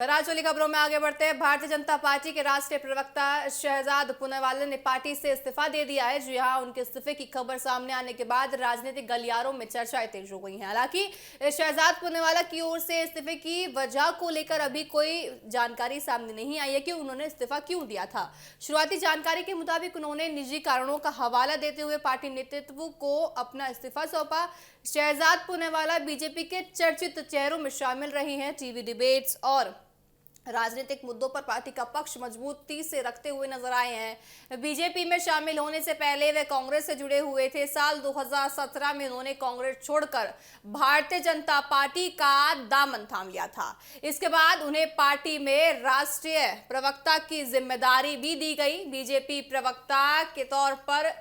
राज्य खबरों में आगे बढ़ते हैं। भारतीय जनता पार्टी के राष्ट्रीय प्रवक्ता शहजाद पूनावाला ने पार्टी से इस्तीफा दे दिया है। जी हां, उनके इस्तीफे की खबर सामने आने के बाद राजनीतिक गलियारों में चर्चाएं तेज हो गई हैं। हालांकि शहजाद पूनावाला की ओर से इस्तीफे की वजह को लेकर अभी कोई जानकारी सामने नहीं आई है कि उन्होंने इस्तीफा क्यों दिया था। शुरुआती जानकारी के मुताबिक उन्होंने निजी कारणों का हवाला देते हुए पार्टी नेतृत्व को अपना इस्तीफा सौंपा। शहजाद पूनावाला बीजेपी के चर्चित चेहरों में शामिल रही हैं। टीवी डिबेट्स और राजनीतिक मुद्दों पर पार्टी का पक्ष मजबूती से रखते हुए नजर आए हैं। बीजेपी में शामिल होने से पहले वे कांग्रेस से जुड़े हुए थे। साल 2017 में उन्होंने कांग्रेस छोड़कर भारतीय जनता पार्टी का दामन थाम लिया था। इसके बाद उन्हें पार्टी में राष्ट्रीय प्रवक्ता की जिम्मेदारी भी दी गई। बीजेपी प्रवक्ता के तौर पर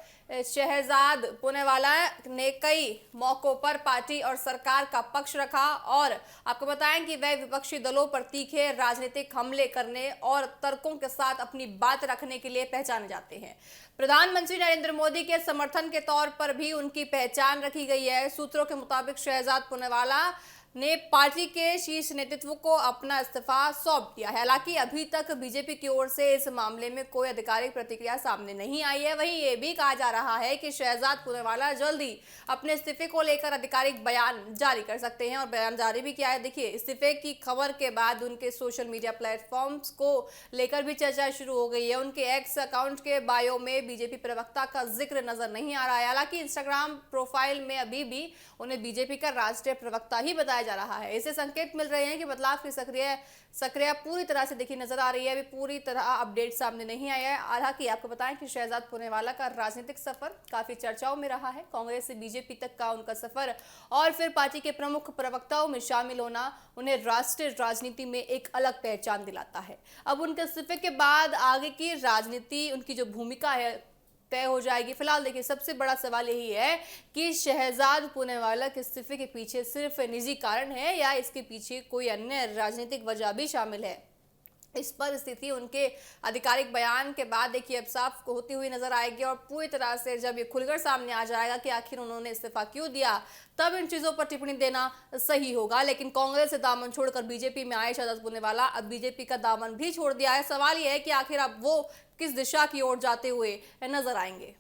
शहजाद पूनावाला ने कई मौकों पर पार्टी और सरकार का पक्ष रखा और आपको बताएं कि वह विपक्षी दलों पर तीखे राजनीतिक हमले करने और तर्कों के साथ अपनी बात रखने के लिए पहचाने जाते हैं। प्रधानमंत्री नरेंद्र मोदी के समर्थन के तौर पर भी उनकी पहचान रखी गई है। सूत्रों के मुताबिक शहजाद पूनावाला ने पार्टी के शीर्ष नेतृत्व को अपना इस्तीफा सौंप दिया है। हालांकि अभी तक बीजेपी की ओर से इस मामले में कोई आधिकारिक प्रतिक्रिया सामने नहीं आई है। वहीं ये भी कहा जा रहा है कि शहजाद पूनावाला जल्द ही अपने इस्तीफे को लेकर आधिकारिक बयान जारी कर सकते हैं और बयान जारी भी किया है। देखिए, इस्तीफे की खबर के बाद उनके सोशल मीडिया प्लेटफॉर्म्स को लेकर भी चर्चा शुरू हो गई है। उनके एक्स अकाउंट के बायो में बीजेपी प्रवक्ता का जिक्र नजर नहीं आ रहा है। हालांकि इंस्टाग्राम प्रोफाइल में अभी भी उन्हें बीजेपी का राष्ट्रीय प्रवक्ता ही बताया जा रहा है। इससे संकेत मिल रहे हैं कि बदलाव की सक्रिय पूरी तरह से देखी नजर आ रही है। अभी पूरी तरह अपडेट सामने नहीं आया है। हालांकि आपको बताएं कि शहजाद पूनावाला का राजनीतिक सफर काफी चर्चाओं में रहा है। कांग्रेस से बीजेपी तक का उनका सफर और फिर पार्टी के प्रमुख प्रवक्ताओं में शामिल होना उन्हें राष्ट्रीय राजनीति में एक अलग पहचान दिलाता है। अब उनके इस्तीफे के बाद आगे की राजनीति, उनकी जो भूमिका है, तय हो जाएगी। फिलहाल देखिए, सबसे बड़ा सवाल यही है कि शहजाद पूनावाला के इस्तीफे के पीछे सिर्फ निजी कारण है या इसके पीछे कोई अन्य राजनीतिक वजह भी शामिल है। इस पर स्थिति उनके आधिकारिक बयान के बाद देखिए अब साफ होती हुई नजर आएगी और पूरी तरह से जब ये खुलकर सामने आ जाएगा कि आखिर उन्होंने इस्तीफा क्यों दिया, तब इन चीजों पर टिप्पणी देना सही होगा। लेकिन कांग्रेस से दामन छोड़कर बीजेपी में आए शहजाद पूनावाला अब बीजेपी का दामन भी छोड़ दिया है। सवाल यह है कि आखिर अब वो किस दिशा की ओर जाते हुए नजर आएंगे।